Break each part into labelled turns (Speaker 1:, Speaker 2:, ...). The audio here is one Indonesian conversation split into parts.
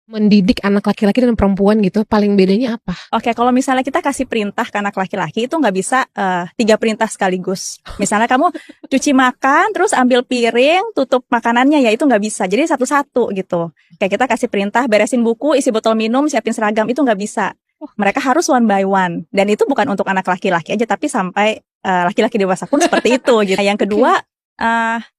Speaker 1: mendidik anak laki-laki dan perempuan gitu, paling bedanya apa?
Speaker 2: Oke, kalau misalnya kita kasih perintah ke anak laki-laki itu nggak bisa 3 perintah sekaligus. Misalnya kamu cuci makan, terus ambil piring, tutup makanannya, ya itu nggak bisa. Jadi satu-satu gitu. Kayak kita kasih perintah beresin buku, isi botol minum, siapin seragam, itu nggak bisa. Mereka harus one by one. Dan itu bukan untuk anak laki-laki aja, tapi sampai laki-laki dewasa pun seperti itu gitu. Yang kedua,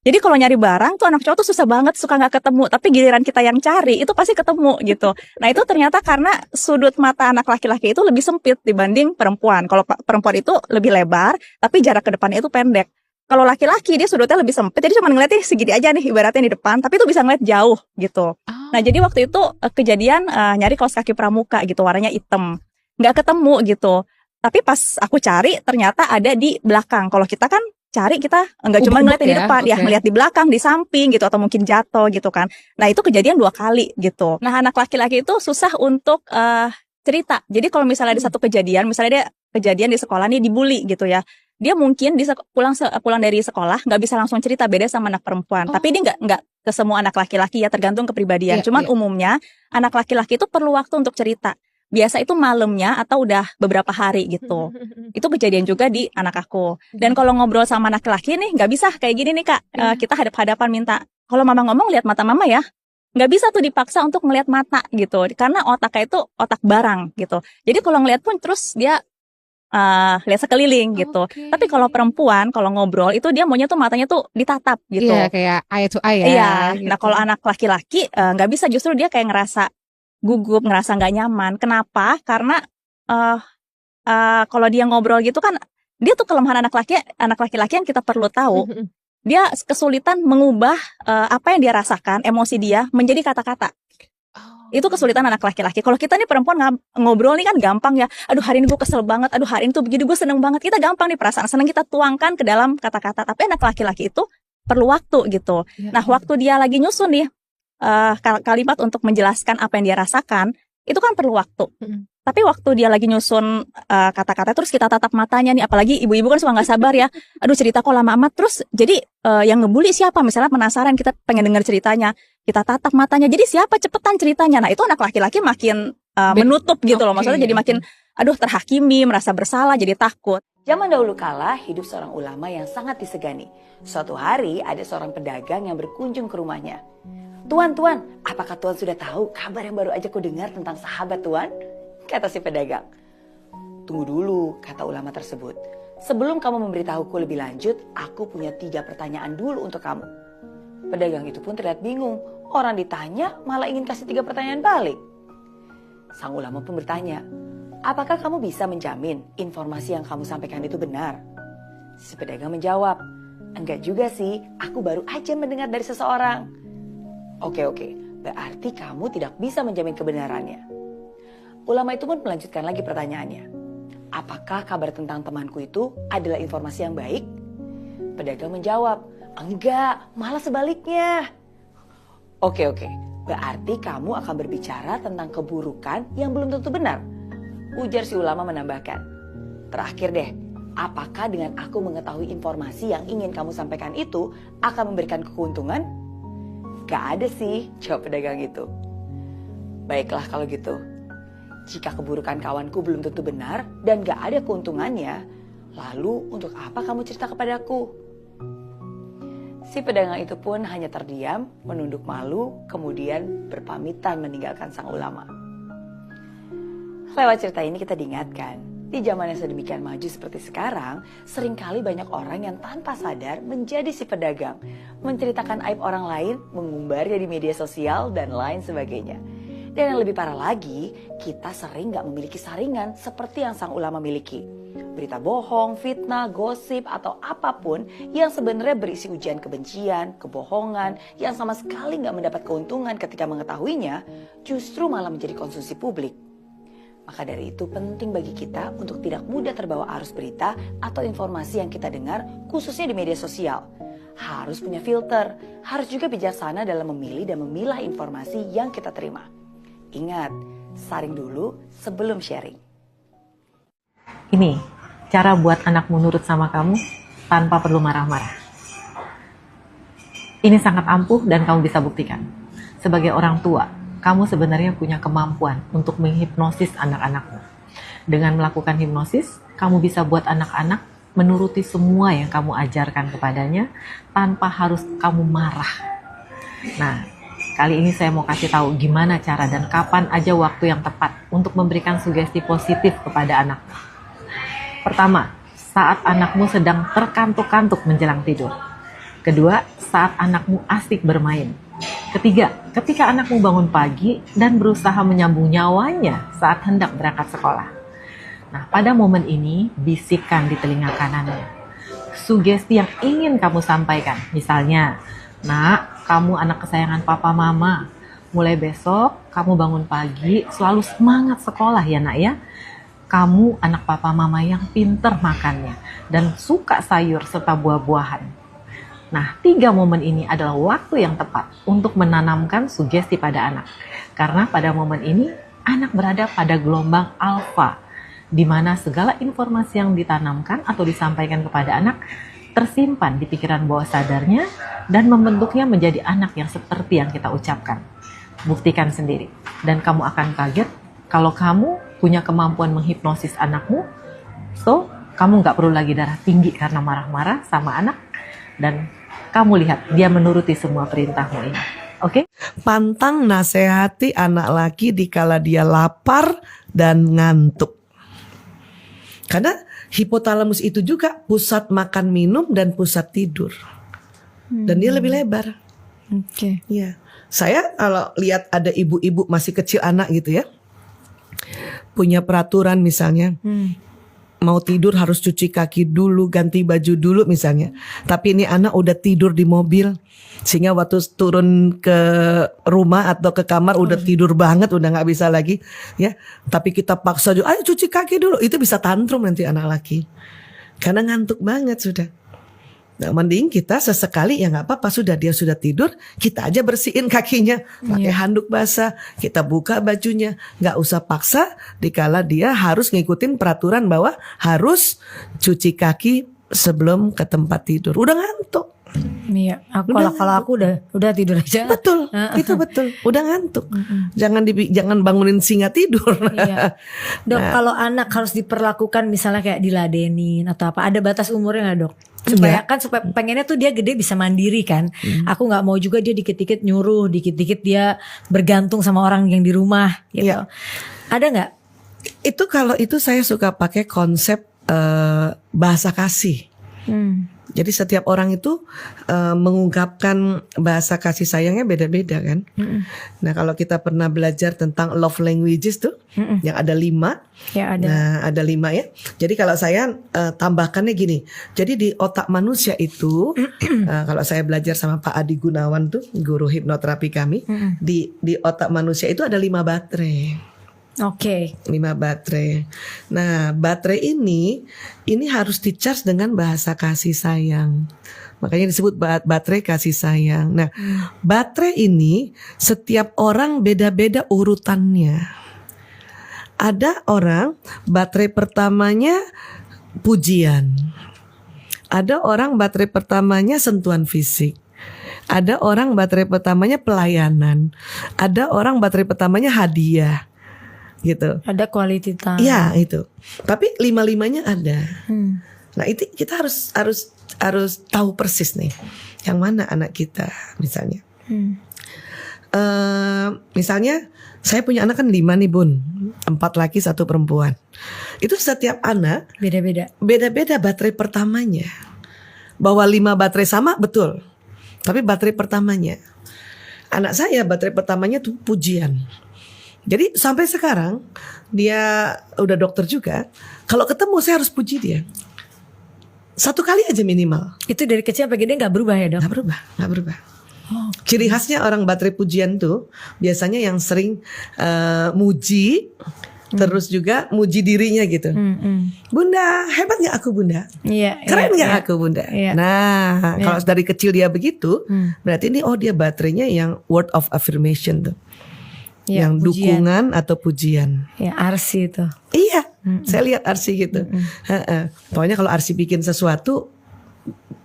Speaker 2: jadi kalau nyari barang tuh anak cowok tuh susah banget, suka nggak ketemu. Tapi giliran kita yang cari, itu pasti ketemu gitu. Nah itu ternyata karena sudut mata anak laki-laki itu lebih sempit dibanding perempuan. Kalau perempuan itu lebih lebar, tapi jarak ke depannya itu pendek. Kalau laki-laki dia sudutnya lebih sempit, jadi cuma ngeliatnya segini aja nih ibaratnya di depan, tapi itu bisa ngeliat jauh gitu. Nah jadi waktu itu kejadian nyari kaos kaki pramuka gitu, warnanya hitam. Nggak ketemu gitu. Tapi pas aku cari ternyata ada di belakang. Kalau kita kan cari kita nggak cuma ngeliat di depan, ya ngeliat di belakang, di samping gitu, atau mungkin jatuh gitu kan. Nah itu kejadian 2 kali gitu. Nah anak laki-laki itu susah untuk cerita. Jadi kalau misalnya ada satu kejadian, misalnya dia kejadian di sekolah nih dibully gitu ya, dia mungkin pulang dari sekolah nggak bisa langsung cerita, beda sama anak perempuan. Tapi dia nggak ke semua anak laki-laki ya, tergantung kepribadian. Cuman umumnya anak laki-laki itu perlu waktu untuk cerita. Biasa itu malamnya atau udah beberapa hari gitu. Itu kejadian juga di anak aku. Dan kalau ngobrol sama anak laki nih nggak bisa kayak gini nih Kak. Kita hadap-hadapan minta, kalau mama ngomong lihat mata mama ya. Nggak bisa tuh dipaksa untuk ngelihat mata gitu. Karena otaknya itu otak barang gitu. Jadi kalau ngelihat pun terus dia lihat sekeliling gitu. Tapi kalau perempuan kalau ngobrol itu dia maunya tuh matanya tuh ditatap gitu.
Speaker 1: Iya, kayak eye to eye ya.
Speaker 2: Iya.
Speaker 1: Gitu.
Speaker 2: Nah kalau anak laki-laki nggak bisa, justru dia kayak ngerasa gugup, ngerasa nggak nyaman. Kenapa? Karena kalau dia ngobrol gitu kan, dia tuh kelemahan anak laki-laki yang kita perlu tahu. Dia kesulitan mengubah apa yang dia rasakan, emosi dia menjadi kata-kata. Itu kesulitan anak laki-laki. Kalau kita nih perempuan ngobrol nih kan gampang ya. Aduh hari ini gue kesel banget, aduh hari ini tuh begini gue seneng banget. Kita gampang nih perasaan seneng kita tuangkan ke dalam kata-kata. Tapi anak laki-laki itu perlu waktu gitu. Nah waktu dia lagi nyusun nih kalimat untuk menjelaskan apa yang dia rasakan, itu kan perlu waktu. Tapi waktu dia lagi nyusun kata-kata terus kita tatap matanya nih, apalagi ibu-ibu kan suka nggak sabar ya. Aduh cerita kok lama amat. Terus jadi yang ngebully siapa? Misalnya penasaran, kita pengen dengar ceritanya. Kita tatap matanya. Jadi siapa cepetan ceritanya? Nah itu anak laki-laki makin menutup gitu loh. Maksudnya jadi makin terhakimi, merasa bersalah, jadi takut.
Speaker 3: Zaman dahulu kala hidup seorang ulama yang sangat disegani. Suatu hari ada seorang pedagang yang berkunjung ke rumahnya. Tuan, apakah Tuan sudah tahu kabar yang baru aja ku dengar tentang sahabat Tuan? Kata si pedagang. Tunggu dulu, kata ulama tersebut. Sebelum kamu memberitahuku lebih lanjut, aku punya 3 pertanyaan dulu untuk kamu. Pedagang itu pun terlihat bingung. Orang ditanya malah ingin kasih 3 pertanyaan balik. Sang ulama pun bertanya, apakah kamu bisa menjamin informasi yang kamu sampaikan itu benar? Si pedagang menjawab, enggak juga sih, aku baru aja mendengar dari seseorang. Oke, berarti kamu tidak bisa menjamin kebenarannya. Ulama itu pun melanjutkan lagi pertanyaannya. Apakah kabar tentang temanku itu adalah informasi yang baik? Pedagang menjawab, enggak, malah sebaliknya. Oke, berarti kamu akan berbicara tentang keburukan yang belum tentu benar. Ujar si ulama menambahkan. Terakhir deh, apakah dengan aku mengetahui informasi yang ingin kamu sampaikan itu akan memberikan keuntungan? Gak ada sih, jawab pedagang itu. Baiklah kalau gitu. Jika keburukan kawanku belum tentu benar dan gak ada keuntungannya, lalu untuk apa kamu cerita kepadaku? Si pedagang itu pun hanya terdiam, menunduk malu, kemudian berpamitan meninggalkan sang ulama. Lewat cerita ini kita diingatkan, di zaman yang sedemikian maju seperti sekarang, seringkali banyak orang yang tanpa sadar menjadi si pedagang, menceritakan aib orang lain, mengumbarnya di media sosial, dan lain sebagainya. Dan yang lebih parah lagi, kita sering gak memiliki saringan seperti yang sang ulama miliki. Berita bohong, fitnah, gosip, atau apapun yang sebenarnya berisi ujian kebencian, kebohongan, yang sama sekali gak mendapat keuntungan ketika mengetahuinya, justru malah menjadi konsumsi publik. Maka dari itu penting bagi kita untuk tidak mudah terbawa arus berita atau informasi yang kita dengar, khususnya di media sosial. Harus punya filter, harus juga bijaksana dalam memilih dan memilah informasi yang kita terima. Ingat, saring dulu sebelum sharing.
Speaker 4: Ini cara buat anakmu nurut sama kamu tanpa perlu marah-marah. Ini sangat ampuh dan kamu bisa buktikan. Sebagai orang tua, kamu sebenarnya punya kemampuan untuk menghipnosis anak-anakmu. Dengan melakukan hipnosis, kamu bisa buat anak-anak menuruti semua yang kamu ajarkan kepadanya tanpa harus kamu marah. Nah, kali ini saya mau kasih tahu gimana cara dan kapan aja waktu yang tepat untuk memberikan sugesti positif kepada anak. Pertama, saat anakmu sedang terkantuk-kantuk menjelang tidur. Kedua, saat anakmu asik bermain. Ketiga, ketika anakmu bangun pagi dan berusaha menyambung nyawanya saat hendak berangkat sekolah. Nah, pada momen ini, bisikkan di telinga kanannya sugesti yang ingin kamu sampaikan. Misalnya, "Nak, kamu anak kesayangan papa mama. Mulai besok, kamu bangun pagi selalu semangat sekolah ya nak ya. Kamu anak papa mama yang pinter makannya dan suka sayur serta buah-buahan." Nah, 3 momen ini adalah waktu yang tepat untuk menanamkan sugesti pada anak. Karena pada momen ini, anak berada pada gelombang alfa, di mana segala informasi yang ditanamkan atau disampaikan kepada anak tersimpan di pikiran bawah sadarnya dan membentuknya menjadi anak yang seperti yang kita ucapkan. Buktikan sendiri, dan kamu akan kaget kalau kamu punya kemampuan menghipnosis anakmu. So, kamu nggak perlu lagi darah tinggi karena marah-marah sama anak, dan kamu lihat dia menuruti semua perintahmu ini. Oke?
Speaker 5: Pantang nasihati anak laki dikala dia lapar dan ngantuk. Karena hipotalamus itu juga pusat makan minum dan pusat tidur. Dan dia lebih lebar.
Speaker 2: Oke.
Speaker 5: Ya. Saya kalau lihat ada ibu-ibu masih kecil anak gitu ya, punya peraturan misalnya, mau tidur harus cuci kaki dulu, ganti baju dulu misalnya. Tapi ini anak udah tidur di mobil, sehingga waktu turun ke rumah atau ke kamar udah tidur banget, udah nggak bisa lagi ya. Tapi kita paksa juga, ayo cuci kaki dulu. Itu bisa tantrum nanti anak laki, karena ngantuk banget sudah. Nah, mending kita sesekali ya nggak apa-apa, sudah dia sudah tidur, kita aja bersihin kakinya pakai handuk basah, kita buka bajunya, nggak usah paksa dikala dia harus ngikutin peraturan bahwa harus cuci kaki sebelum ke tempat tidur. Udah ngantuk.
Speaker 6: Iya, kalau aku udah tidur aja.
Speaker 5: Betul, itu betul. Udah ngantuk. Jangan bangunin singa tidur.
Speaker 6: Iya. Dok, kalau anak harus diperlakukan misalnya kayak diladenin atau apa, ada batas umurnya nggak dok? Supaya pengennya tuh dia gede bisa mandiri kan. Aku nggak mau juga dia dikit-dikit nyuruh, dikit-dikit dia bergantung sama orang yang di rumah gitu.
Speaker 5: Iya.
Speaker 6: Ada nggak?
Speaker 5: Itu kalau itu saya suka pakai konsep bahasa kasih. Jadi setiap orang itu mengungkapkan bahasa kasih sayangnya beda-beda kan. Nah, kalau kita pernah belajar tentang love languages tuh, yang ada 5.
Speaker 6: Ya ada.
Speaker 5: Nah, ada 5 ya. Jadi kalau saya tambahkannya gini. Jadi di otak manusia itu, kalau saya belajar sama Pak Adi Gunawan tuh, guru hipnoterapi kami, di otak manusia itu ada 5 baterai.
Speaker 6: Oke.
Speaker 5: 5 baterai. Nah, baterai ini harus di-charge dengan bahasa kasih sayang. Makanya disebut baterai kasih sayang. Nah, baterai ini setiap orang beda-beda urutannya. Ada orang baterai pertamanya pujian. Ada orang baterai pertamanya sentuhan fisik. Ada orang baterai pertamanya pelayanan. Ada orang baterai pertamanya hadiah. Gitu.
Speaker 6: Ada quality time.
Speaker 5: Iya itu. Tapi 5-5-nya ada. Nah itu kita harus tahu persis nih, yang mana anak kita misalnya. Misalnya saya punya anak kan 5 nih Bun, 4 laki 1 perempuan. Itu setiap anak beda-beda baterai pertamanya. Bahwa 5 baterai sama betul, tapi baterai pertamanya. Anak saya baterai pertamanya tuh pujian. Jadi sampai sekarang dia udah dokter juga. Kalau ketemu saya harus puji dia 1 kali aja minimal.
Speaker 6: Itu dari kecil sampai gede nggak berubah ya dok?
Speaker 5: Nggak berubah. Ciri khasnya orang baterai pujian tuh biasanya yang sering muji, terus juga muji dirinya gitu. Bunda, hebat nggak aku Bunda?
Speaker 6: Iya.
Speaker 5: Keren nggak aku Bunda?
Speaker 6: Iya.
Speaker 5: Nah, kalau dari kecil dia begitu, berarti ini dia baterainya yang word of affirmation tuh.
Speaker 6: Ya,
Speaker 5: yang
Speaker 6: pujian.
Speaker 5: dukungan atau pujian.
Speaker 6: Ya Arsi itu.
Speaker 5: Iya, saya lihat Arsi gitu. Pokoknya kalau Arsi bikin sesuatu,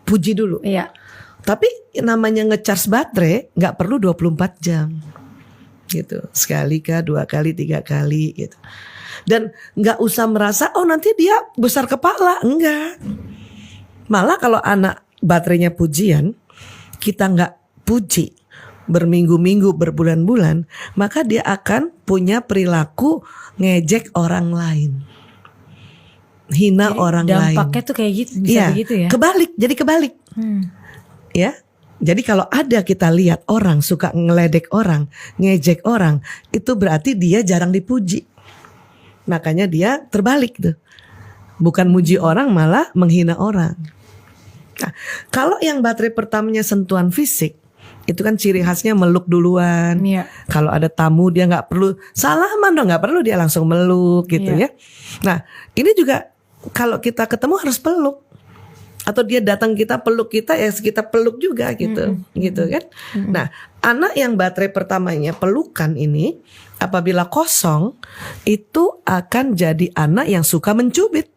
Speaker 5: puji dulu.
Speaker 6: Iya.
Speaker 5: Tapi namanya ngecharge baterai nggak perlu 24 jam. gitu. Sekali kah, 2 kali, 3 kali gitu. Dan nggak usah merasa oh nanti dia besar kepala, enggak. Malah kalau anak baterainya pujian, kita nggak puji berminggu-minggu, berbulan-bulan, maka dia akan punya perilaku ngejek orang lain, hina orang lain.
Speaker 6: Dampaknya tuh kayak gitu, bisa begitu ya?
Speaker 5: Kebalik, jadi kebalik. Ya. Jadi kalau ada kita lihat orang suka ngeledek orang, ngejek orang, itu berarti dia jarang dipuji. Makanya dia terbalik tuh. Bukan muji orang malah menghina orang. Nah, kalau yang baterai pertamanya sentuhan fisik, itu kan ciri khasnya meluk duluan.
Speaker 6: Iya.
Speaker 5: Kalau ada tamu dia nggak perlu salaman dong, nggak perlu dia langsung meluk gitu ya. Nah ini juga kalau kita ketemu harus peluk. Atau dia datang kita peluk kita ya kita peluk juga gitu, gitu kan. Nah anak yang baterai pertamanya pelukan ini apabila kosong itu akan jadi anak yang suka mencubit.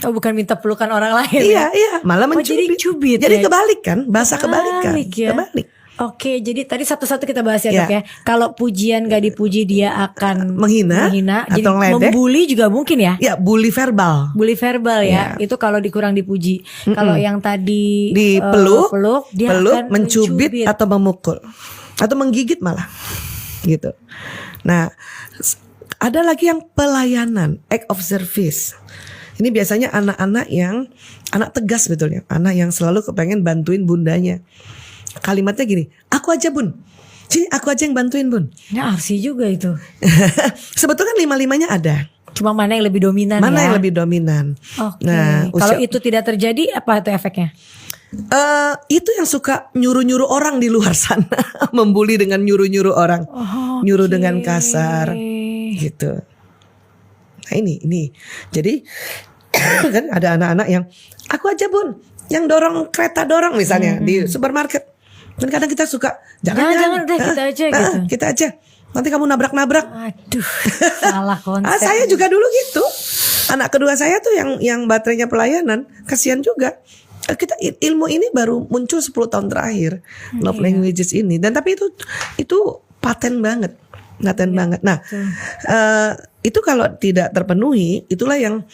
Speaker 6: Oh bukan minta pelukan orang lain
Speaker 5: Iya
Speaker 6: ya?
Speaker 5: iya malah
Speaker 6: Oh, jadi
Speaker 5: mencubit.
Speaker 6: cubit
Speaker 5: Jadi
Speaker 6: ya?
Speaker 5: kebalik kan, bahasa kebalikan.
Speaker 6: Ya?
Speaker 5: Kebalik.
Speaker 6: Oke, jadi tadi satu-satu kita bahas ya,
Speaker 5: Ya.
Speaker 6: Dok ya. Kalau pujian gak dipuji dia akan
Speaker 5: Menghina
Speaker 6: jadi
Speaker 5: atau ngeledek.
Speaker 6: membuli juga mungkin ya.
Speaker 5: Ya bully verbal.
Speaker 6: Bully verbal ya.
Speaker 5: Ya.
Speaker 6: Itu kalau dikurang dipuji. Kalau yang tadi
Speaker 5: Dipeluk,
Speaker 6: dia
Speaker 5: peluk,
Speaker 6: akan
Speaker 5: mencubit atau memukul atau menggigit malah gitu. Nah ada lagi yang pelayanan, act of service. Ini biasanya anak-anak yang anak tegas betulnya, anak yang selalu kepengen bantuin bundanya. Kalimatnya gini, aku aja bun, sini aku aja yang bantuin bun.
Speaker 6: Ya arsi juga itu.
Speaker 5: Sebetulnya 5-5-nya ada.
Speaker 6: Cuma mana yang lebih dominan
Speaker 5: Mana
Speaker 6: ya?
Speaker 5: yang lebih dominan?
Speaker 6: Oke.
Speaker 5: Nah,
Speaker 6: Kalau
Speaker 5: usia-
Speaker 6: itu tidak terjadi apa itu efeknya?
Speaker 5: Itu yang suka nyuruh-nyuruh orang di luar sana, membuli dengan nyuruh-nyuruh orang, nyuruh dengan kasar, gitu. Nah ini, jadi kan ada anak-anak yang aku aja bun, yang dorong kereta dorong misalnya di supermarket. Dan kadang kita suka
Speaker 6: Jangan, udah kita aja gitu.
Speaker 5: Kita aja. Nanti kamu nabrak-nabrak.
Speaker 6: Aduh, salah konsep.
Speaker 5: Saya juga dulu gitu. Anak kedua saya tuh yang baterainya pelayanan, kasihan juga. Kita ilmu ini baru muncul 10 tahun terakhir, love languages ini. Dan tapi itu paten banget. Banget. Nah, itu kalau tidak terpenuhi, itulah yang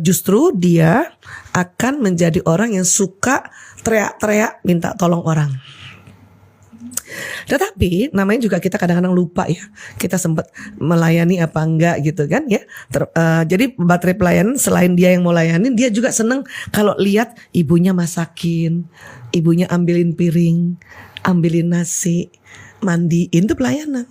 Speaker 5: justru dia akan menjadi orang yang suka teriak-teriak minta tolong orang. Tetapi namanya juga kita kadang-kadang lupa ya, kita sempat melayani apa enggak gitu kan ya. Jadi baterai pelayanan selain dia yang mau layanin, dia juga seneng kalau lihat ibunya masakin, ibunya ambilin piring, ambilin nasi, mandiin, itu pelayanan.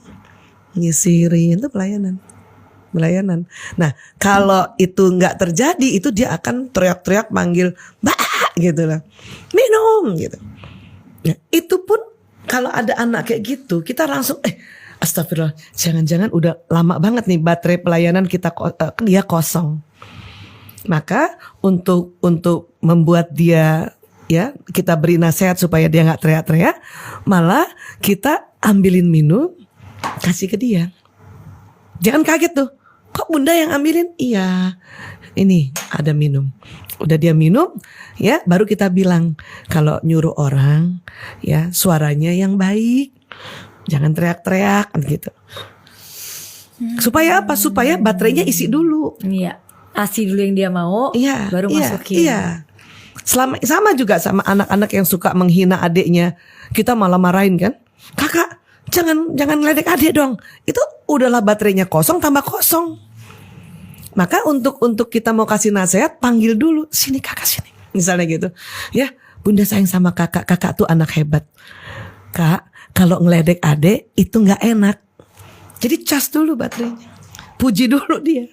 Speaker 5: Nyisirin, itu pelayanan. Nah kalau itu nggak terjadi, itu dia akan teriak-teriak manggil mbak gitu lah, minum gitu. Nah, itu pun kalau ada anak kayak gitu, kita langsung astagfirullah, jangan-jangan udah lama banget nih baterai pelayanan kita dia kosong. Maka untuk membuat dia ya, kita beri nasihat supaya dia nggak teriak-teriak, malah kita ambilin minum, kasih ke dia. Jangan kaget tuh, kok bunda yang ambilin? Iya, ini ada minum. Udah dia minum, ya baru kita bilang kalau nyuruh orang, ya suaranya yang baik, jangan teriak-teriak gitu. Supaya apa? Supaya baterainya isi dulu.
Speaker 6: Iya, asi dulu yang dia mau,
Speaker 5: Iya,
Speaker 6: baru masukin.
Speaker 5: Iya. Sama juga sama anak-anak yang suka menghina adiknya, kita malah marahin kan, kakak jangan ledek adik dong. Itu udahlah baterainya kosong tambah kosong. Maka untuk kita mau kasih nasihat, panggil dulu, sini kakak sini, misalnya gitu. Ya, bunda sayang sama kakak tuh anak hebat. Kak, kalau ngeledek adik itu nggak enak. Jadi cas dulu baterainya, puji dulu dia.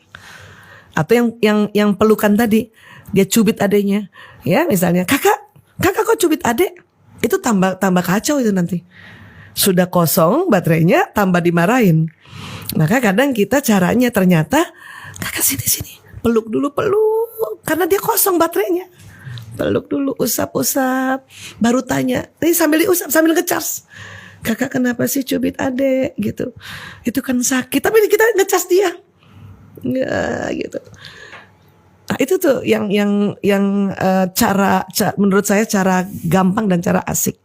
Speaker 5: Atau yang pelukan tadi, dia cubit adiknya, ya misalnya, kakak kok cubit adik, itu tambah kacau itu nanti. Sudah kosong baterainya, tambah dimarahin. Maka kadang kita caranya ternyata, kakak sini, peluk dulu, karena dia kosong baterainya. Peluk dulu, usap, baru tanya. Ini sambil diusap, sambil ngecas. Kakak kenapa sih cubit adek gitu? Itu kan sakit, tapi kita ngecas dia. Nggak gitu. Nah itu tuh yang cara menurut saya cara gampang dan cara asik.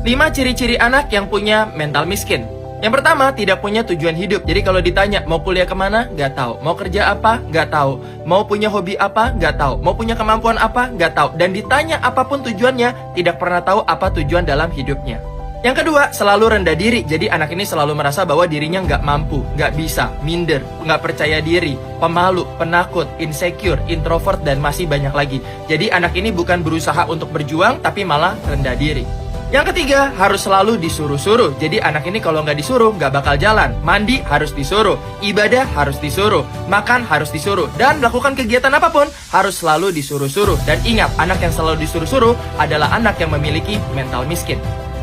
Speaker 7: 5 ciri-ciri anak yang punya mental miskin. Yang pertama, tidak punya tujuan hidup. Jadi kalau ditanya, mau kuliah kemana? Nggak tahu. Mau kerja apa? Nggak tahu. Mau punya hobi apa? Nggak tahu. Mau punya kemampuan apa? Nggak tahu. Dan ditanya apapun tujuannya, tidak pernah tahu apa tujuan dalam hidupnya. Yang kedua, selalu rendah diri. Jadi anak ini selalu merasa bahwa dirinya nggak mampu, nggak bisa, minder, nggak percaya diri, pemalu, penakut, insecure, introvert, dan masih banyak lagi. Jadi anak ini bukan berusaha untuk berjuang, tapi malah rendah diri. Yang ketiga, harus selalu disuruh-suruh. Jadi anak ini kalau nggak disuruh, nggak bakal jalan. Mandi harus disuruh, ibadah harus disuruh, makan harus disuruh, dan melakukan kegiatan apapun harus selalu disuruh-suruh. Dan ingat, anak yang selalu disuruh-suruh adalah anak yang memiliki mental miskin.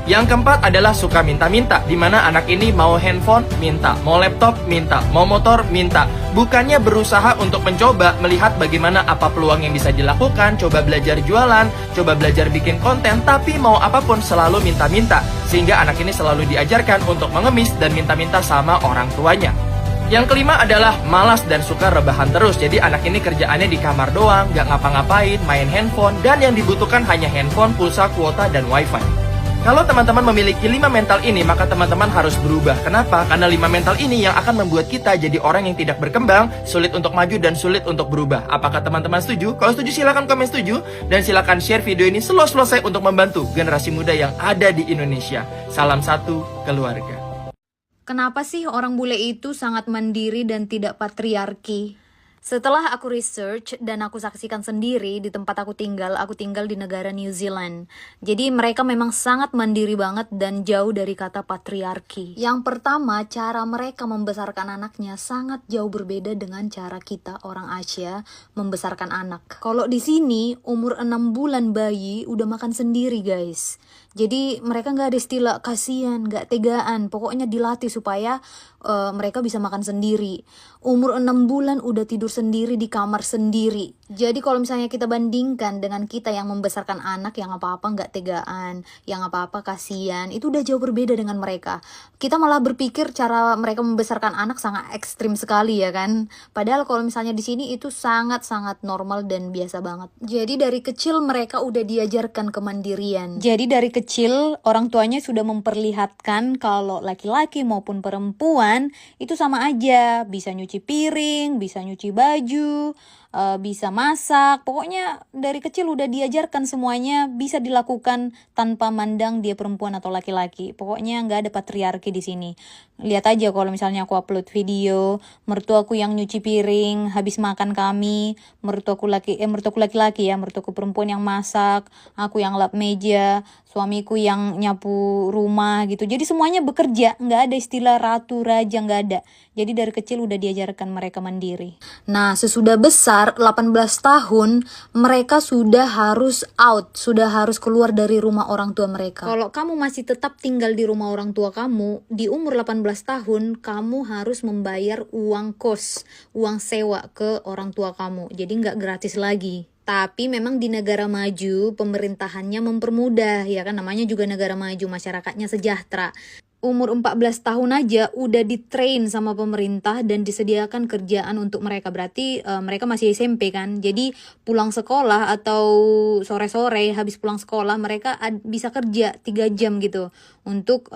Speaker 7: Yang keempat adalah suka minta-minta, di mana anak ini mau handphone, minta, mau laptop, minta, mau motor, minta. Bukannya berusaha untuk mencoba melihat bagaimana apa peluang yang bisa dilakukan, coba belajar jualan, coba belajar bikin konten, tapi mau apapun selalu minta-minta. Sehingga anak ini selalu diajarkan untuk mengemis dan minta-minta sama orang tuanya. Yang kelima adalah malas dan suka rebahan terus. Jadi anak ini kerjaannya di kamar doang, gak ngapa-ngapain, main handphone, dan yang dibutuhkan hanya handphone, pulsa, kuota, dan wifi. Kalau teman-teman memiliki 5 mental ini, maka teman-teman harus berubah. Kenapa? Karena 5 mental ini yang akan membuat kita jadi orang yang tidak berkembang, sulit untuk maju, dan sulit untuk berubah. Apakah teman-teman setuju? Kalau setuju silahkan komen setuju, dan silahkan share video ini seluas-luasnya untuk membantu generasi muda yang ada di Indonesia. Salam satu keluarga.
Speaker 8: Kenapa sih orang bule itu sangat mandiri dan tidak patriarki? Setelah aku research dan aku saksikan sendiri di tempat aku tinggal di negara New Zealand. Jadi mereka memang sangat mandiri banget dan jauh dari kata patriarki. Yang pertama, cara mereka membesarkan anaknya sangat jauh berbeda dengan cara kita orang Asia membesarkan anak. Kalau di sini umur 6 bulan bayi udah makan sendiri, guys. Jadi mereka nggak ada istilah kasihan, nggak tegaan. Pokoknya dilatih supaya mereka bisa makan sendiri. Umur 6 bulan udah tidur sendiri di kamar sendiri. Jadi kalau misalnya kita bandingkan dengan kita yang membesarkan anak yang apa-apa nggak tegaan, yang apa-apa kasihan, itu udah jauh berbeda dengan mereka. Kita malah berpikir cara mereka membesarkan anak sangat ekstrim sekali ya kan. Padahal kalau misalnya di sini itu sangat-sangat normal dan biasa banget. Jadi dari kecil mereka udah diajarkan kemandirian. Jadi dari kecil orang tuanya sudah memperlihatkan kalau laki-laki maupun perempuan itu sama aja, bisa nyuci piring, bisa nyuci baju, bisa masak. Pokoknya dari kecil udah diajarkan semuanya bisa dilakukan tanpa mandang dia perempuan atau laki-laki. Pokoknya nggak ada patriarki di sini. Lihat aja kalau misalnya aku upload video, mertuaku yang nyuci piring, habis makan kami, mertuaku laki-laki ya, mertuaku perempuan yang masak, aku yang lap meja, suamiku yang nyapu rumah gitu. Jadi semuanya bekerja, nggak ada istilah ratu, raja, nggak ada. Jadi dari kecil udah diajarkan mereka mandiri. Nah, sesudah besar 18 tahun, mereka sudah harus out, sudah harus keluar dari rumah orang tua mereka. Kalau kamu masih tetap tinggal di rumah orang tua kamu, di umur 18 tahun, kamu harus membayar uang kos, uang sewa ke orang tua kamu. Jadi nggak gratis lagi. Tapi memang di negara maju, pemerintahannya mempermudah, ya kan, namanya juga negara maju, masyarakatnya sejahtera. Umur 14 tahun aja udah ditrain sama pemerintah dan disediakan kerjaan untuk mereka. Berarti mereka masih SMP kan. Jadi pulang sekolah atau sore-sore habis pulang sekolah mereka bisa kerja 3 jam gitu untuk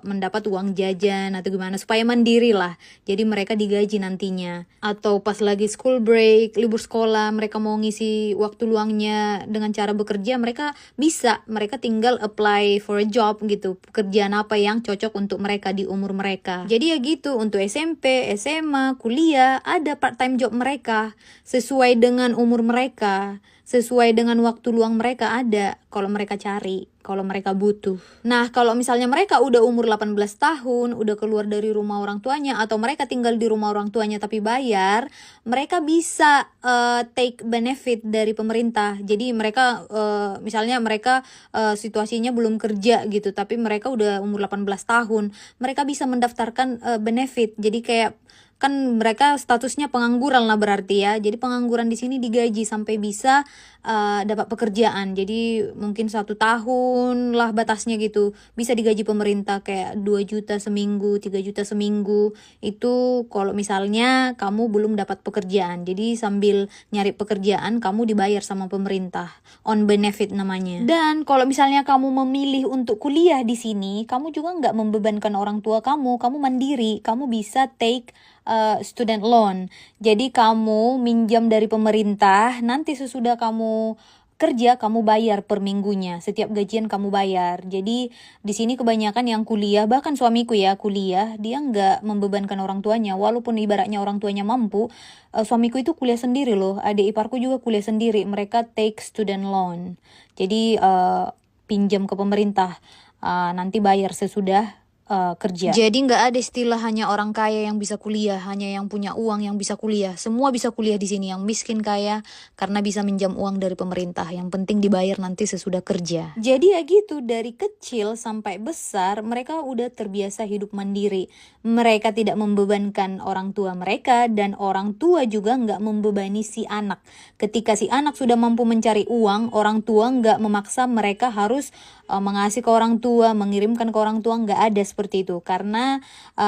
Speaker 8: mendapat uang jajan atau gimana supaya mandiri lah. Jadi mereka digaji nantinya. Atau pas lagi school break, libur sekolah, mereka mau ngisi waktu luangnya dengan cara bekerja, mereka bisa. Mereka tinggal apply for a job gitu. Pekerjaan apa yang cocok untuk mereka di umur mereka. Jadi ya gitu, untuk SMP, SMA, kuliah, ada part-time job mereka sesuai dengan umur mereka, sesuai dengan waktu luang mereka ada kalau mereka cari, kalau mereka butuh. Nah, kalau misalnya mereka udah umur 18 tahun, udah keluar dari rumah orang tuanya atau mereka tinggal di rumah orang tuanya tapi bayar, mereka bisa take benefit dari pemerintah. Jadi mereka misalnya mereka situasinya belum kerja gitu, tapi mereka udah umur 18 tahun, mereka bisa mendaftarkan benefit. Jadi kayak kan mereka statusnya pengangguran lah berarti ya. Jadi pengangguran di sini digaji sampai bisa dapat pekerjaan. Jadi mungkin 1 tahun lah batasnya gitu. Bisa digaji pemerintah kayak 2 juta seminggu, 3 juta seminggu. Itu kalau misalnya kamu belum dapat pekerjaan. Jadi sambil nyari pekerjaan kamu dibayar sama pemerintah. On benefit namanya. Dan kalau misalnya kamu memilih untuk kuliah di sini, kamu juga nggak membebankan orang tua kamu mandiri. Kamu bisa take student loan. Jadi kamu minjam dari pemerintah, nanti sesudah kamu kerja kamu bayar per minggunya, setiap gajian kamu bayar. Jadi di sini kebanyakan yang kuliah, bahkan suamiku ya kuliah, dia nggak membebankan orang tuanya, walaupun ibaratnya orang tuanya mampu. Suamiku itu kuliah sendiri loh, adik iparku juga kuliah sendiri, mereka take student loan. Jadi pinjam ke pemerintah, nanti bayar sesudah kerja. Jadi nggak ada istilah hanya orang kaya yang bisa kuliah, hanya yang punya uang yang bisa kuliah. Semua bisa kuliah di sini, yang miskin kaya karena bisa minjam uang dari pemerintah. Yang penting dibayar nanti sesudah kerja. Jadi ya gitu, dari kecil sampai besar mereka udah terbiasa hidup mandiri. Mereka tidak membebankan orang tua mereka, dan orang tua juga nggak membebani si anak. Ketika si anak sudah mampu mencari uang, orang tua nggak memaksa mereka harus mengasih ke orang tua, mengirimkan ke orang tua, nggak ada seperti itu, karena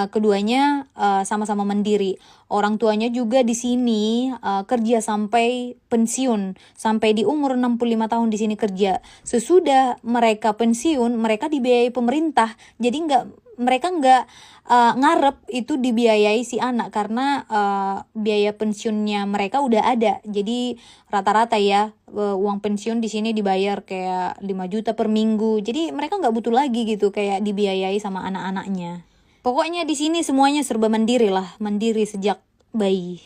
Speaker 8: keduanya sama-sama mandiri. Orang tuanya juga di sini kerja sampai pensiun, sampai di umur 65 tahun di sini kerja. Sesudah mereka pensiun, mereka dibiayai pemerintah. Jadi mereka nggak ngarep itu dibiayai si anak, karena biaya pensiunnya mereka udah ada. Jadi rata-rata ya uang pensiun di sini dibayar kayak 5 juta per minggu. Jadi mereka nggak butuh lagi gitu kayak dibiayai sama anak-anaknya. Pokoknya di sini semuanya serba mandiri lah, mandiri sejak bayi.